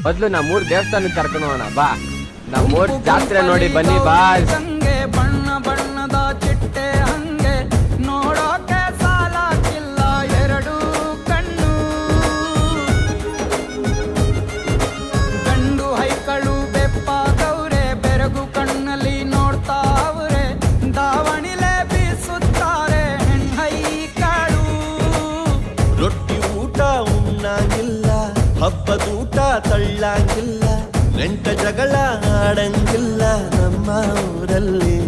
ಮೊದ್ಲು ನಮ್ಮೂರ್ ದೇವಸ್ಥಾನಕ್ಕೆ ಕರ್ಕೊಂಡು ಹೋಗೋಣ ಬಾ. ನಮ್ಮೂರ್ ಜಾತ್ರೆ ನೋಡಿ ಬನ್ನಿ ಬಾ. ಬಣ್ಣ ಬಣ್ಣದ ಚಿಟ್ಟೆ ಹಂಗೆ ನೋಡೋಕೆ ಸಾಲಕ್ಕಿಲ್ಲ ಎರಡು ಕಣ್ಣು. ಗಂಡು ಹೈಕಳು ಬೆಪ್ಪಾಗವ್ರೆ, ಬೆರಗು ಕಣ್ಣಲ್ಲಿ ನೋಡ್ತಾವ್ರೆ, ದಾವಣಿಲೆ ಬೀಸುತ್ತಾರೆ ಹೆಣ್ಣೈಕಳು. ರೊಟ್ಟಿ ಊಟ ಉಣ್ಣಂಗಿಲ್ಲ, ಹಬ್ಬದೂಟ ತಳ್ಳಂಗಿಲ್ಲ, ನೆಂಟ ಜಗಳ ಆಡಂಗಿಲ್ಲ ನಮ್ಮ ಊರಲ್ಲಿ.